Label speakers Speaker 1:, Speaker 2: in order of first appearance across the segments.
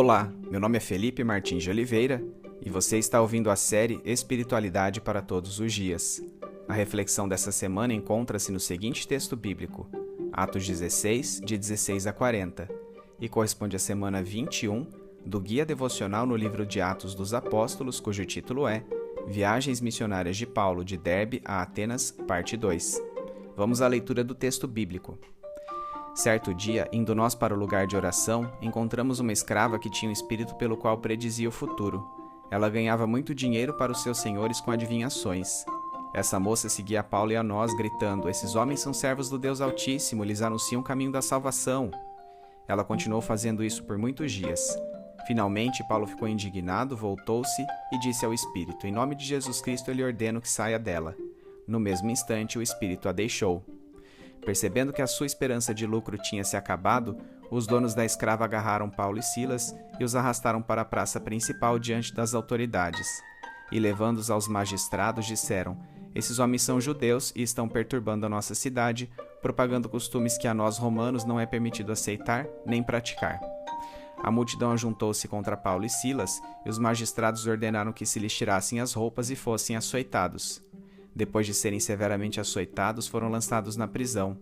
Speaker 1: Olá, meu nome é Felipe Martins de Oliveira e você está ouvindo a série Espiritualidade para Todos os Dias. A reflexão dessa semana encontra-se no seguinte texto bíblico, Atos 16, de 16 a 40, e corresponde à semana 21 do Guia Devocional no livro de Atos dos Apóstolos, cujo título é Viagens Missionárias de Paulo de Derbe a Atenas, parte 2. Vamos à leitura do texto bíblico. Certo dia, indo nós para o lugar de oração, encontramos uma escrava que tinha um espírito pelo qual predizia o futuro. Ela ganhava muito dinheiro para os seus senhores com adivinhações. Essa moça seguia a Paulo e a nós, gritando: "Esses homens são servos do Deus Altíssimo, lhes anunciam o caminho da salvação." Ela continuou fazendo isso por muitos dias. Finalmente, Paulo ficou indignado, voltou-se e disse ao espírito: "Em nome de Jesus Cristo, eu lhe ordeno que saia dela." No mesmo instante, o espírito a deixou. Percebendo que a sua esperança de lucro tinha se acabado, os donos da escrava agarraram Paulo e Silas e os arrastaram para a praça principal diante das autoridades. E levando-os aos magistrados, disseram: "Esses homens são judeus e estão perturbando a nossa cidade, propagando costumes que a nós romanos não é permitido aceitar nem praticar." A multidão ajuntou-se contra Paulo e Silas, e os magistrados ordenaram que se lhes tirassem as roupas e fossem açoitados. Depois de serem severamente açoitados, foram lançados na prisão.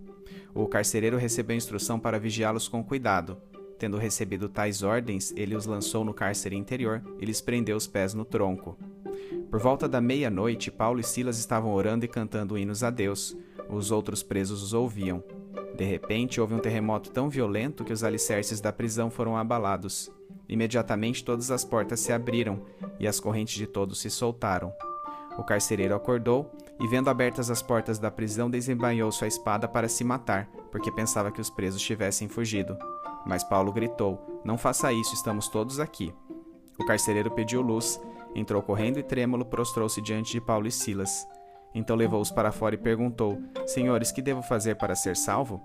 Speaker 1: O carcereiro recebeu instrução para vigiá-los com cuidado. Tendo recebido tais ordens, ele os lançou no cárcere interior e lhes prendeu os pés no tronco. Por volta da meia-noite, Paulo e Silas estavam orando e cantando hinos a Deus. Os outros presos os ouviam. De repente, houve um terremoto tão violento que os alicerces da prisão foram abalados. Imediatamente, todas as portas se abriram e as correntes de todos se soltaram. O carcereiro acordou e, vendo abertas as portas da prisão, desembainhou sua espada para se matar, porque pensava que os presos tivessem fugido. Mas Paulo gritou: "Não faça isso, estamos todos aqui." O carcereiro pediu luz, entrou correndo e trêmulo, prostrou-se diante de Paulo e Silas. Então levou-os para fora e perguntou: "Senhores, que devo fazer para ser salvo?"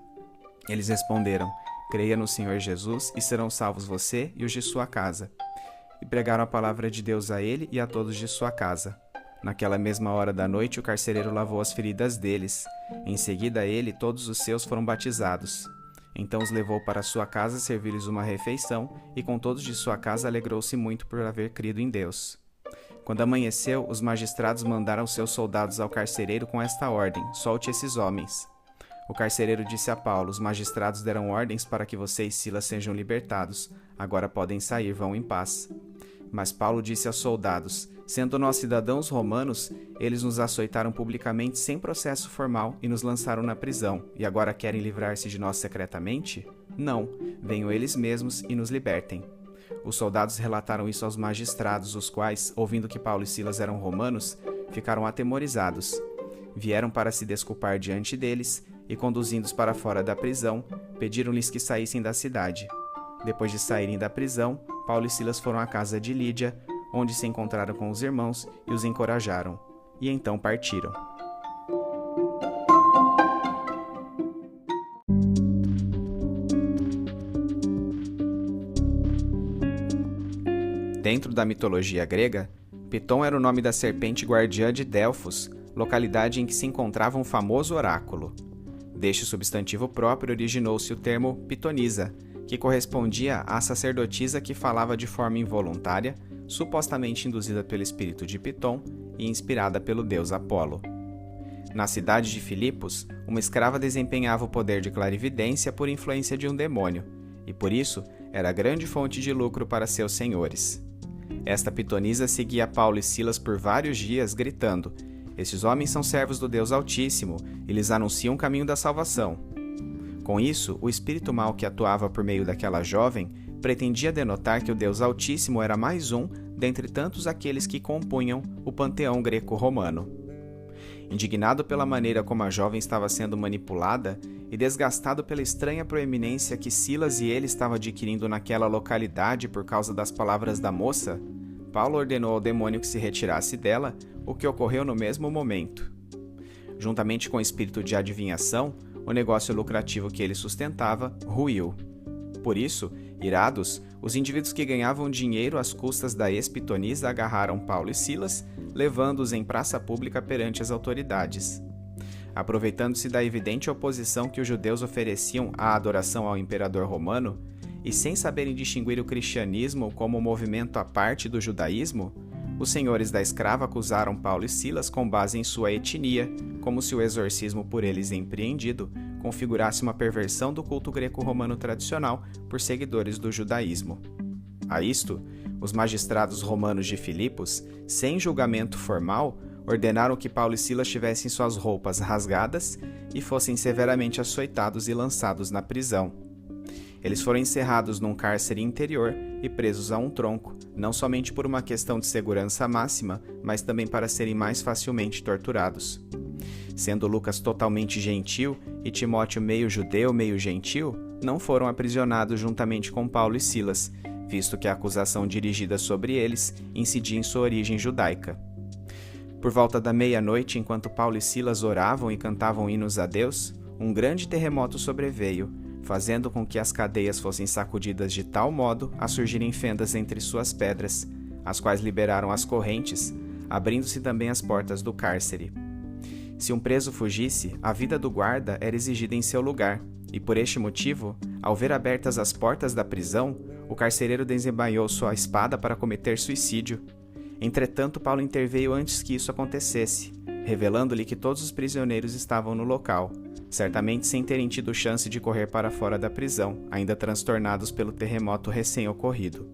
Speaker 1: Eles responderam: "Creia no Senhor Jesus e serão salvos você e os de sua casa." E pregaram a palavra de Deus a ele e a todos de sua casa. Naquela mesma hora da noite, o carcereiro lavou as feridas deles. Em seguida, ele e todos os seus foram batizados. Então os levou para sua casa servir-lhes uma refeição, e com todos de sua casa alegrou-se muito por haver crido em Deus. Quando amanheceu, os magistrados mandaram seus soldados ao carcereiro com esta ordem: "Solte esses homens." O carcereiro disse a Paulo: "Os magistrados deram ordens para que você e Silas sejam libertados. Agora podem sair, vão em paz." Mas Paulo disse aos soldados: "Sendo nós cidadãos romanos, eles nos açoitaram publicamente sem processo formal e nos lançaram na prisão, e agora querem livrar-se de nós secretamente? Não, venham eles mesmos e nos libertem." Os soldados relataram isso aos magistrados, os quais, ouvindo que Paulo e Silas eram romanos, ficaram atemorizados. Vieram para se desculpar diante deles e, conduzindo-os para fora da prisão, pediram-lhes que saíssem da cidade. Depois de saírem da prisão, Paulo e Silas foram à casa de Lídia, onde se encontraram com os irmãos e os encorajaram. E então partiram. Dentro da mitologia grega, Piton era o nome da serpente guardiã de Delfos, localidade em que se encontrava um famoso oráculo. Deste substantivo próprio originou-se o termo pitonisa, que correspondia à sacerdotisa que falava de forma involuntária, supostamente induzida pelo espírito de Piton e inspirada pelo deus Apolo. Na cidade de Filipos, uma escrava desempenhava o poder de clarividência por influência de um demônio, e por isso era grande fonte de lucro para seus senhores. Esta pitonisa seguia Paulo e Silas por vários dias, gritando: "Esses homens são servos do Deus Altíssimo, e lhes anunciam o caminho da salvação." Com isso, o espírito mau que atuava por meio daquela jovem pretendia denotar que o Deus Altíssimo era mais um dentre tantos aqueles que compunham o panteão greco-romano. Indignado pela maneira como a jovem estava sendo manipulada e desgastado pela estranha proeminência que Silas e ele estavam adquirindo naquela localidade por causa das palavras da moça, Paulo ordenou ao demônio que se retirasse dela, o que ocorreu no mesmo momento. Juntamente com o espírito de adivinhação, o negócio lucrativo que ele sustentava ruiu. Por isso, irados, os indivíduos que ganhavam dinheiro às custas da ex-pitonisa agarraram Paulo e Silas, levando-os em praça pública perante as autoridades. Aproveitando-se da evidente oposição que os judeus ofereciam à adoração ao imperador romano, e sem saberem distinguir o cristianismo como um movimento à parte do judaísmo, os senhores da escrava acusaram Paulo e Silas com base em sua etnia, como se o exorcismo por eles empreendido configurasse uma perversão do culto greco-romano tradicional por seguidores do judaísmo. A isto, os magistrados romanos de Filipos, sem julgamento formal, ordenaram que Paulo e Silas tivessem suas roupas rasgadas e fossem severamente açoitados e lançados na prisão. Eles foram encerrados num cárcere interior e presos a um tronco, não somente por uma questão de segurança máxima, mas também para serem mais facilmente torturados. Sendo Lucas totalmente gentil e Timóteo meio judeu, meio gentil, não foram aprisionados juntamente com Paulo e Silas, visto que a acusação dirigida sobre eles incidia em sua origem judaica. Por volta da meia-noite, enquanto Paulo e Silas oravam e cantavam hinos a Deus, um grande terremoto sobreveio, fazendo com que as cadeias fossem sacudidas de tal modo a surgirem fendas entre suas pedras, as quais liberaram as correntes, abrindo-se também as portas do cárcere. Se um preso fugisse, a vida do guarda era exigida em seu lugar, e por este motivo, ao ver abertas as portas da prisão, o carcereiro desembainhou sua espada para cometer suicídio. Entretanto, Paulo interveio antes que isso acontecesse, revelando-lhe que todos os prisioneiros estavam no local, certamente sem terem tido chance de correr para fora da prisão, ainda transtornados pelo terremoto recém-ocorrido.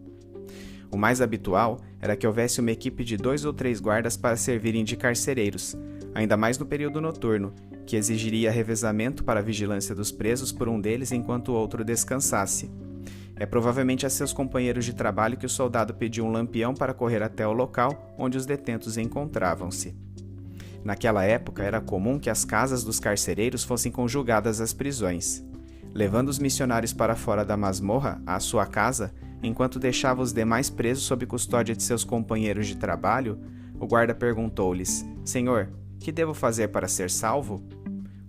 Speaker 1: O mais habitual era que houvesse uma equipe de 2 ou 3 guardas para servirem de carcereiros, ainda mais no período noturno, que exigiria revezamento para a vigilância dos presos por um deles enquanto o outro descansasse. É provavelmente a seus companheiros de trabalho que o soldado pediu um lampião para correr até o local onde os detentos encontravam-se. Naquela época, era comum que as casas dos carcereiros fossem conjugadas às prisões. Levando os missionários para fora da masmorra, à sua casa, enquanto deixava os demais presos sob custódia de seus companheiros de trabalho, o guarda perguntou-lhes: Senhor, que devo fazer para ser salvo?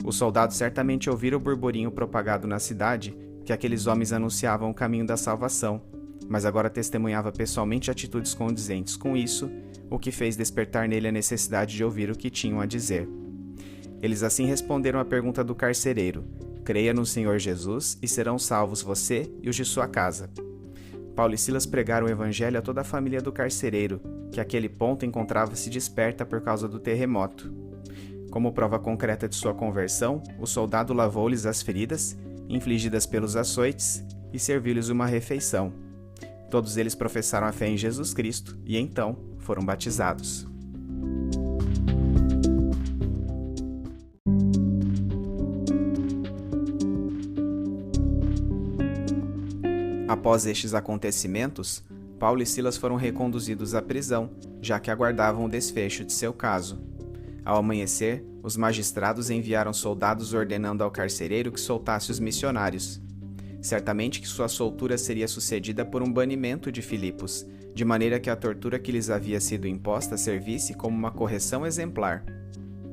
Speaker 1: Os soldados certamente ouviram o burburinho propagado na cidade que aqueles homens anunciavam o caminho da salvação, mas agora testemunhava pessoalmente atitudes condizentes com isso, o que fez despertar nele a necessidade de ouvir o que tinham a dizer. Eles assim responderam à pergunta do carcereiro: Creia no Senhor Jesus e serão salvos você e os de sua casa. Paulo e Silas pregaram o evangelho a toda a família do carcereiro, que àquele ponto encontrava-se desperta por causa do terremoto. Como prova concreta de sua conversão, o soldado lavou-lhes as feridas, infligidas pelos açoites, e serviu-lhes uma refeição. Todos eles professaram a fé em Jesus Cristo e, então, foram batizados. Após estes acontecimentos, Paulo e Silas foram reconduzidos à prisão, já que aguardavam o desfecho de seu caso. Ao amanhecer, os magistrados enviaram soldados ordenando ao carcereiro que soltasse os missionários. Certamente que sua soltura seria sucedida por um banimento de Filipos, de maneira que a tortura que lhes havia sido imposta servisse como uma correção exemplar.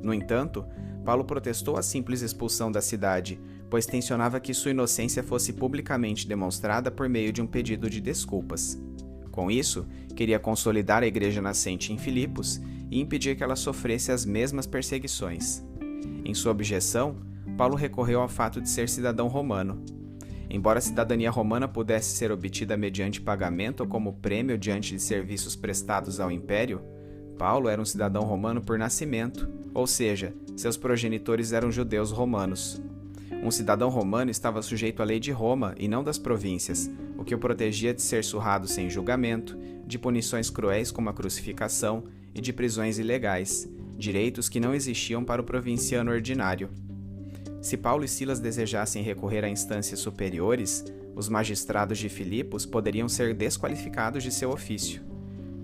Speaker 1: No entanto, Paulo protestou a simples expulsão da cidade, pois tensionava que sua inocência fosse publicamente demonstrada por meio de um pedido de desculpas. Com isso, queria consolidar a igreja nascente em Filipos e impedir que ela sofresse as mesmas perseguições. Em sua objeção, Paulo recorreu ao fato de ser cidadão romano. Embora a cidadania romana pudesse ser obtida mediante pagamento ou como prêmio diante de serviços prestados ao império, Paulo era um cidadão romano por nascimento, ou seja, seus progenitores eram judeus romanos. Um cidadão romano estava sujeito à lei de Roma e não das províncias, o que o protegia de ser surrado sem julgamento, de punições cruéis como a crucificação e de prisões ilegais, direitos que não existiam para o provinciano ordinário. Se Paulo e Silas desejassem recorrer a instâncias superiores, os magistrados de Filipos poderiam ser desqualificados de seu ofício.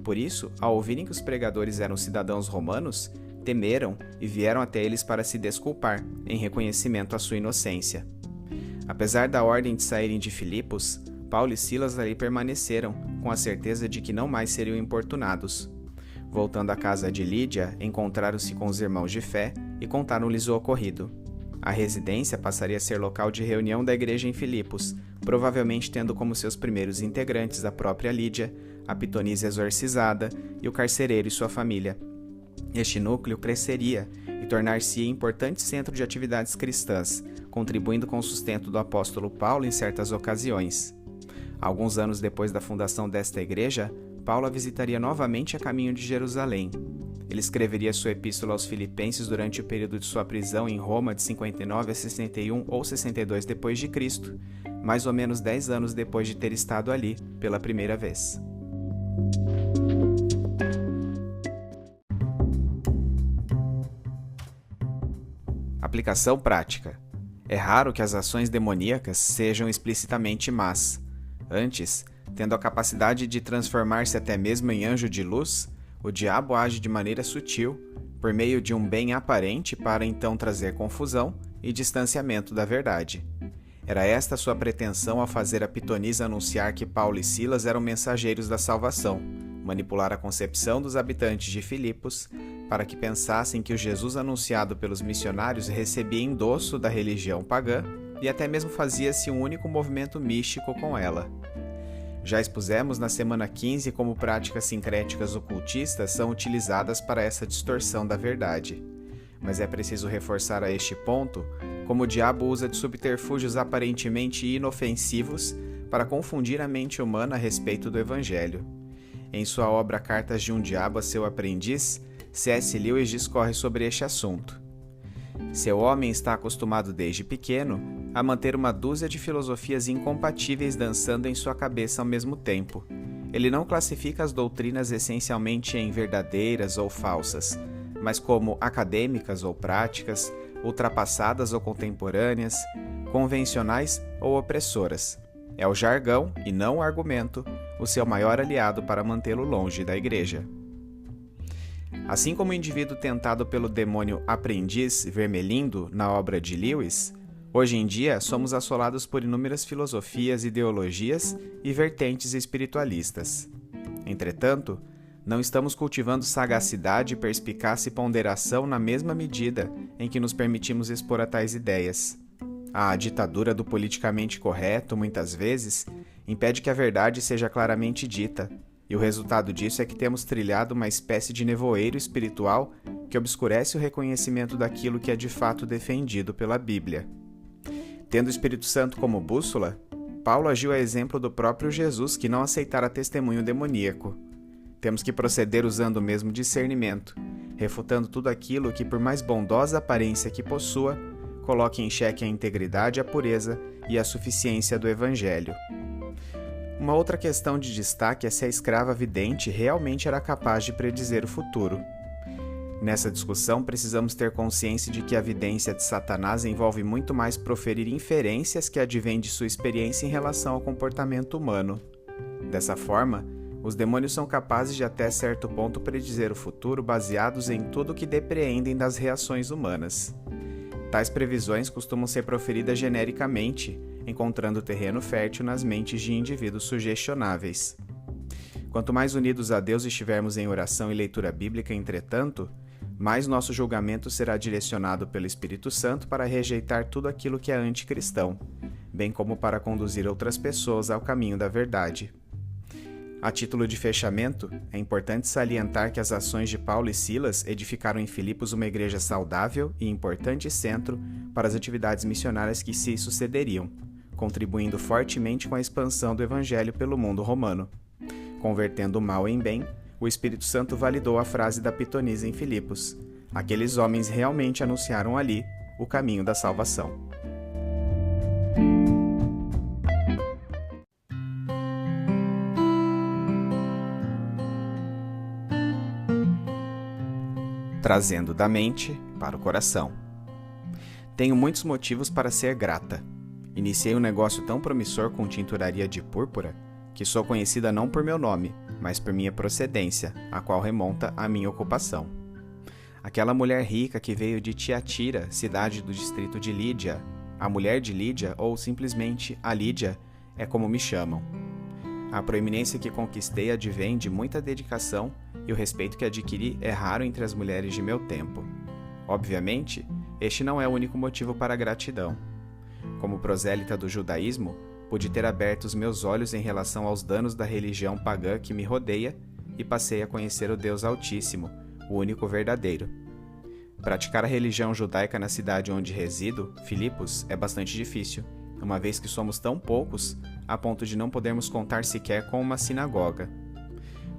Speaker 1: Por isso, ao ouvirem que os pregadores eram cidadãos romanos, temeram e vieram até eles para se desculpar, em reconhecimento à sua inocência. Apesar da ordem de saírem de Filipos, Paulo e Silas ali permaneceram, com a certeza de que não mais seriam importunados. Voltando à casa de Lídia, encontraram-se com os irmãos de fé e contaram-lhes o ocorrido. A residência passaria a ser local de reunião da igreja em Filipos, provavelmente tendo como seus primeiros integrantes a própria Lídia, a pitonisa exorcizada e o carcereiro e sua família. Este núcleo cresceria e tornar-se-ia importante centro de atividades cristãs, contribuindo com o sustento do apóstolo Paulo em certas ocasiões. Alguns anos depois da fundação desta igreja, Paulo a visitaria novamente a caminho de Jerusalém. Ele escreveria sua epístola aos Filipenses durante o período de sua prisão em Roma de 59 a 61 ou 62 d.C., mais ou menos 10 anos depois de ter estado ali pela primeira vez. Aplicação prática. É raro que as ações demoníacas sejam explicitamente más. Antes, tendo a capacidade de transformar-se até mesmo em anjo de luz, o diabo age de maneira sutil, por meio de um bem aparente para então trazer confusão e distanciamento da verdade. Era esta sua pretensão ao fazer a pitonisa anunciar que Paulo e Silas eram mensageiros da salvação, manipular a concepção dos habitantes de Filipos para que pensassem que o Jesus anunciado pelos missionários recebia endosso da religião pagã e até mesmo fazia-se um único movimento místico com ela. Já expusemos na semana 15 como práticas sincréticas ocultistas são utilizadas para essa distorção da verdade. Mas é preciso reforçar a este ponto como o diabo usa de subterfúgios aparentemente inofensivos para confundir a mente humana a respeito do Evangelho. Em sua obra Cartas de um Diabo a seu Aprendiz, C.S. Lewis discorre sobre este assunto. Seu homem está acostumado desde pequeno a manter uma dúzia de filosofias incompatíveis dançando em sua cabeça ao mesmo tempo. Ele não classifica as doutrinas essencialmente em verdadeiras ou falsas, mas como acadêmicas ou práticas, ultrapassadas ou contemporâneas, convencionais ou opressoras. É o jargão, e não o argumento, o seu maior aliado para mantê-lo longe da igreja. Assim como o indivíduo tentado pelo demônio aprendiz Vermelindo na obra de Lewis, hoje em dia somos assolados por inúmeras filosofias, ideologias e vertentes espiritualistas. Entretanto, não estamos cultivando sagacidade, perspicácia e ponderação na mesma medida em que nos permitimos expor a tais ideias. A ditadura do politicamente correto, muitas vezes, impede que a verdade seja claramente dita, e o resultado disso é que temos trilhado uma espécie de nevoeiro espiritual que obscurece o reconhecimento daquilo que é de fato defendido pela Bíblia. Tendo o Espírito Santo como bússola, Paulo agiu a exemplo do próprio Jesus que não aceitara testemunho demoníaco. Temos que proceder usando o mesmo discernimento, refutando tudo aquilo que, por mais bondosa aparência que possua, coloque em xeque a integridade, a pureza e a suficiência do Evangelho. Uma outra questão de destaque é se a escrava vidente realmente era capaz de predizer o futuro. Nessa discussão, precisamos ter consciência de que a vidência de Satanás envolve muito mais proferir inferências que advêm de sua experiência em relação ao comportamento humano. Dessa forma, os demônios são capazes de até certo ponto predizer o futuro baseados em tudo o que depreendem das reações humanas. Tais previsões costumam ser proferidas genericamente, encontrando terreno fértil nas mentes de indivíduos sugestionáveis. Quanto mais unidos a Deus estivermos em oração e leitura bíblica, entretanto, mais nosso julgamento será direcionado pelo Espírito Santo para rejeitar tudo aquilo que é anticristão, bem como para conduzir outras pessoas ao caminho da verdade. A título de fechamento, é importante salientar que as ações de Paulo e Silas edificaram em Filipos uma igreja saudável e importante centro para as atividades missionárias que se sucederiam, contribuindo fortemente com a expansão do Evangelho pelo mundo romano. Convertendo o mal em bem, o Espírito Santo validou a frase da pitonisa em Filipos: aqueles homens realmente anunciaram ali o caminho da salvação. Trazendo da mente para o coração. Tenho muitos motivos para ser grata. Iniciei um negócio tão promissor com tinturaria de púrpura que sou conhecida não por meu nome, mas por minha procedência, a qual remonta à minha ocupação. Aquela mulher rica que veio de Tiatira, cidade do distrito de Lídia, a mulher de Lídia ou simplesmente a Lídia, é como me chamam. A proeminência que conquistei advém de muita dedicação e o respeito que adquiri é raro entre as mulheres de meu tempo. Obviamente, este não é o único motivo para a gratidão. Como prosélita do judaísmo, pude ter aberto os meus olhos em relação aos danos da religião pagã que me rodeia e passei a conhecer o Deus Altíssimo, o único verdadeiro. Praticar a religião judaica na cidade onde resido, Filipos, é bastante difícil, uma vez que somos tão poucos a ponto de não podermos contar sequer com uma sinagoga.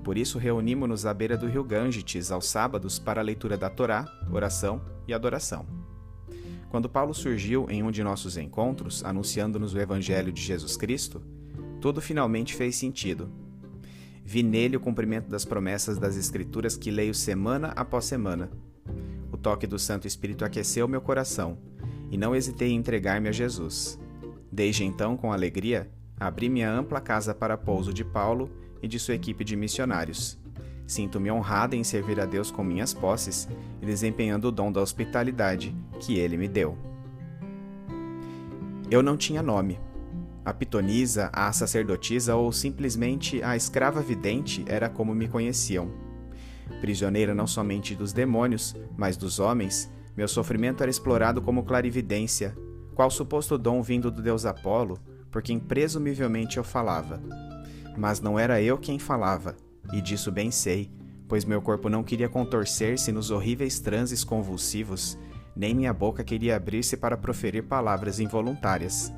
Speaker 1: Por isso reunimos-nos à beira do rio Gângetes aos sábados para a leitura da Torá, oração e adoração. Quando Paulo surgiu em um de nossos encontros, anunciando-nos o Evangelho de Jesus Cristo, tudo finalmente fez sentido. Vi nele o cumprimento das promessas das Escrituras que leio semana após semana. O toque do Santo Espírito aqueceu meu coração, e não hesitei em entregar-me a Jesus. Desde então, com alegria, abri minha ampla casa para pouso de Paulo e de sua equipe de missionários. Sinto-me honrada em servir a Deus com minhas posses e desempenhando o dom da hospitalidade que Ele me deu. Eu não tinha nome. A pitonisa, a sacerdotisa ou simplesmente a escrava vidente era como me conheciam. Prisioneira não somente dos demônios, mas dos homens, meu sofrimento era explorado como clarividência, qual suposto dom vindo do deus Apolo, por quem presumivelmente eu falava. Mas não era eu quem falava, e disso bem sei, pois meu corpo não queria contorcer-se nos horríveis transes convulsivos, nem minha boca queria abrir-se para proferir palavras involuntárias.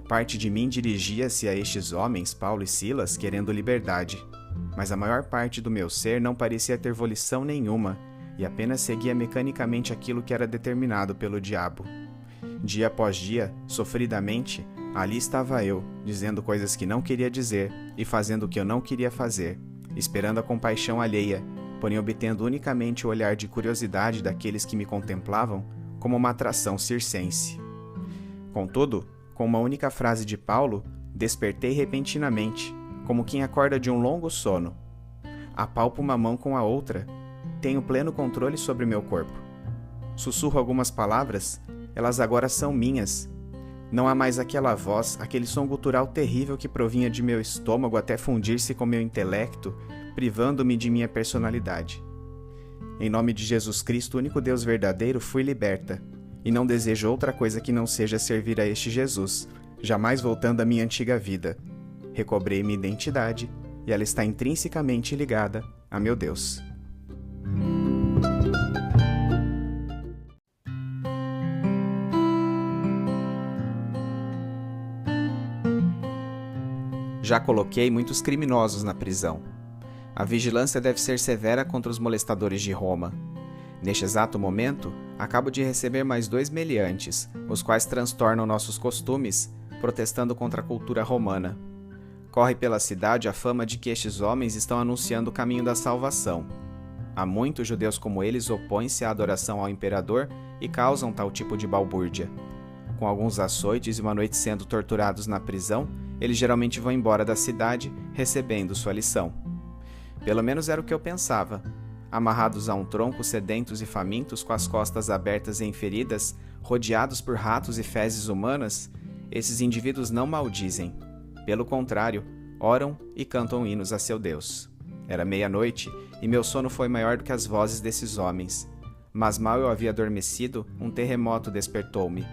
Speaker 1: Parte de mim dirigia-se a estes homens, Paulo e Silas, querendo liberdade, mas a maior parte do meu ser não parecia ter volição nenhuma, e apenas seguia mecanicamente aquilo que era determinado pelo diabo. Dia após dia, sofridamente, ali estava eu, dizendo coisas que não queria dizer e fazendo o que eu não queria fazer, esperando a compaixão alheia, porém obtendo unicamente o olhar de curiosidade daqueles que me contemplavam como uma atração circense. Contudo, com uma única frase de Paulo, despertei repentinamente, como quem acorda de um longo sono. Apalpo uma mão com a outra. Tenho pleno controle sobre meu corpo. Sussurro algumas palavras, elas agora são minhas. Não há mais aquela voz, aquele som gutural terrível que provinha de meu estômago até fundir-se com meu intelecto, privando-me de minha personalidade. Em nome de Jesus Cristo, único Deus verdadeiro, fui liberta, e não desejo outra coisa que não seja servir a este Jesus, jamais voltando à minha antiga vida. Recobrei minha identidade, e ela está intrinsecamente ligada a meu Deus. Já coloquei muitos criminosos na prisão. A vigilância deve ser severa contra os molestadores de Roma. Neste exato momento, acabo de receber mais 2 meliantes, os quais transtornam nossos costumes, protestando contra a cultura romana. Corre pela cidade a fama de que estes homens estão anunciando o caminho da salvação. Há muitos judeus como eles opõem-se à adoração ao imperador e causam tal tipo de balbúrdia. Com alguns açoites e uma noite sendo torturados na prisão, eles geralmente vão embora da cidade, recebendo sua lição. Pelo menos era o que eu pensava. Amarrados a um tronco, sedentos e famintos, com as costas abertas e feridas, rodeados por ratos e fezes humanas, esses indivíduos não maldizem. Pelo contrário, oram e cantam hinos a seu Deus. Era meia-noite, e meu sono foi maior do que as vozes desses homens. Mas mal eu havia adormecido, um terremoto despertou-me.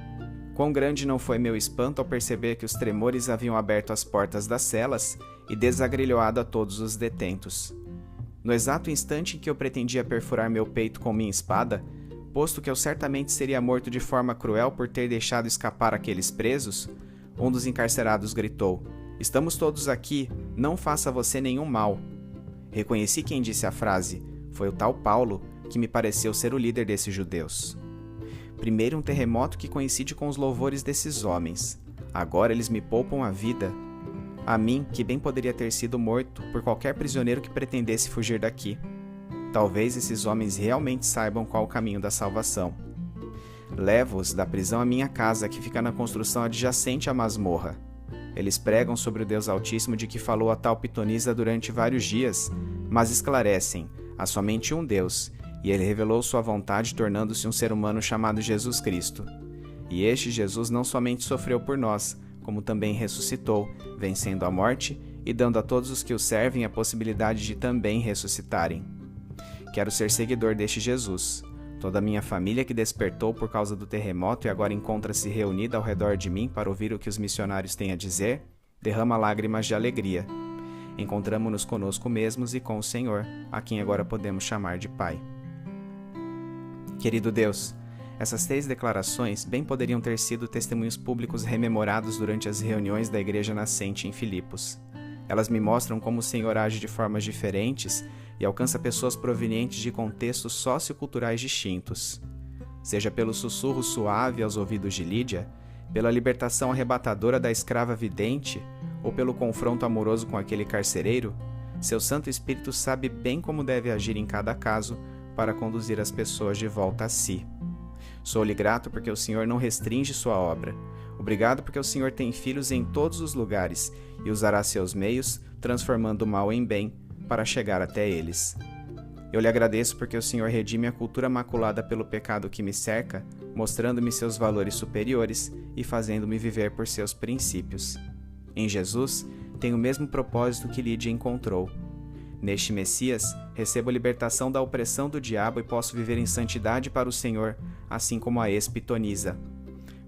Speaker 1: Quão grande não foi meu espanto ao perceber que os tremores haviam aberto as portas das celas e desagrilhoado a todos os detentos. No exato instante em que eu pretendia perfurar meu peito com minha espada, posto que eu certamente seria morto de forma cruel por ter deixado escapar aqueles presos, um dos encarcerados gritou: "Estamos todos aqui, não faça você nenhum mal." Reconheci quem disse a frase. Foi o tal Paulo, que me pareceu ser o líder desses judeus. Primeiro um terremoto que coincide com os louvores desses homens. Agora eles me poupam a vida. A mim, que bem poderia ter sido morto por qualquer prisioneiro que pretendesse fugir daqui. Talvez esses homens realmente saibam qual o caminho da salvação. Levo-os da prisão à minha casa, que fica na construção adjacente à masmorra. Eles pregam sobre o Deus Altíssimo de que falou a tal pitonisa durante vários dias, mas esclarecem, há somente um Deus, e ele revelou sua vontade tornando-se um ser humano chamado Jesus Cristo. E este Jesus não somente sofreu por nós, como também ressuscitou, vencendo a morte e dando a todos os que o servem a possibilidade de também ressuscitarem. Quero ser seguidor deste Jesus. Toda a minha família que despertou por causa do terremoto e agora encontra-se reunida ao redor de mim para ouvir o que os missionários têm a dizer, derrama lágrimas de alegria. Encontramo-nos conosco mesmos e com o Senhor, a quem agora podemos chamar de Pai. Querido Deus, Essas 3 declarações bem poderiam ter sido testemunhos públicos rememorados durante as reuniões da igreja nascente em Filipos. Elas me mostram como o Senhor age de formas diferentes e alcança pessoas provenientes de contextos socioculturais distintos. Seja pelo sussurro suave aos ouvidos de Lídia, pela libertação arrebatadora da escrava vidente ou pelo confronto amoroso com aquele carcereiro, seu Santo Espírito sabe bem como deve agir em cada caso para conduzir as pessoas de volta a si. Sou-lhe grato porque o Senhor não restringe sua obra. Obrigado porque o Senhor tem filhos em todos os lugares e usará seus meios, transformando o mal em bem, para chegar até eles. Eu lhe agradeço porque o Senhor redime a cultura maculada pelo pecado que me cerca, mostrando-me seus valores superiores e fazendo-me viver por seus princípios. Em Jesus, tenho o mesmo propósito que Lídia encontrou. Neste Messias, recebo a libertação da opressão do diabo e posso viver em santidade para o Senhor, assim como a ex-pitonisa.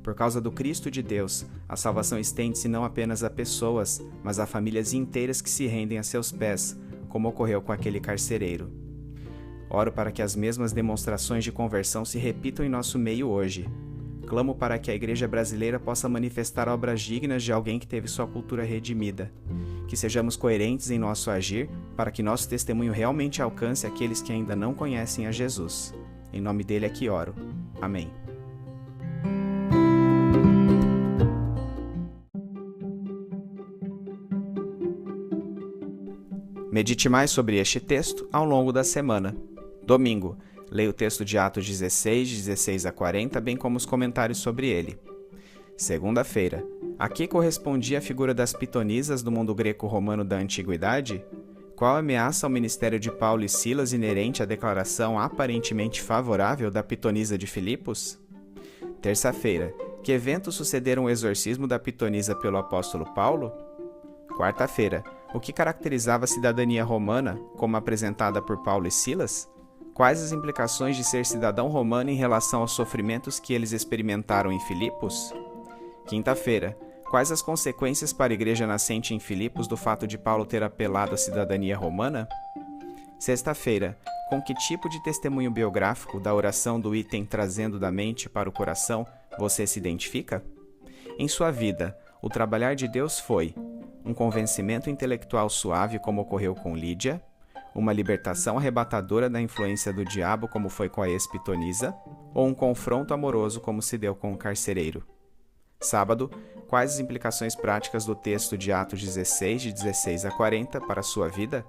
Speaker 1: Por causa do Cristo de Deus, a salvação estende-se não apenas a pessoas, mas a famílias inteiras que se rendem a seus pés, como ocorreu com aquele carcereiro. Oro para que as mesmas demonstrações de conversão se repitam em nosso meio hoje. Clamo para que a igreja brasileira possa manifestar obras dignas de alguém que teve sua cultura redimida. Que sejamos coerentes em nosso agir, para que nosso testemunho realmente alcance aqueles que ainda não conhecem a Jesus. Em nome dele é que oro. Amém. Medite mais sobre este texto ao longo da semana. Domingo, leia o texto de Atos 16, de 16 a 40, bem como os comentários sobre ele. Segunda-feira, a que correspondia a figura das pitonisas do mundo greco-romano da antiguidade? Qual ameaça ao ministério de Paulo e Silas inerente à declaração aparentemente favorável da pitonisa de Filipos? Terça-feira, que eventos sucederam o exorcismo da pitonisa pelo apóstolo Paulo? Quarta-feira, o que caracterizava a cidadania romana, como apresentada por Paulo e Silas? Quais as implicações de ser cidadão romano em relação aos sofrimentos que eles experimentaram em Filipos? Quinta-feira, quais as consequências para a igreja nascente em Filipos do fato de Paulo ter apelado à cidadania romana? Sexta-feira, com que tipo de testemunho biográfico da oração do item trazendo da mente para o coração você se identifica? Em sua vida, o trabalhar de Deus foi um convencimento intelectual suave como ocorreu com Lídia, uma libertação arrebatadora da influência do diabo como foi com a ex-pitonisa, ou um confronto amoroso como se deu com o carcereiro? Sábado, quais as implicações práticas do texto de Atos 16, de 16 a 40 para a sua vida?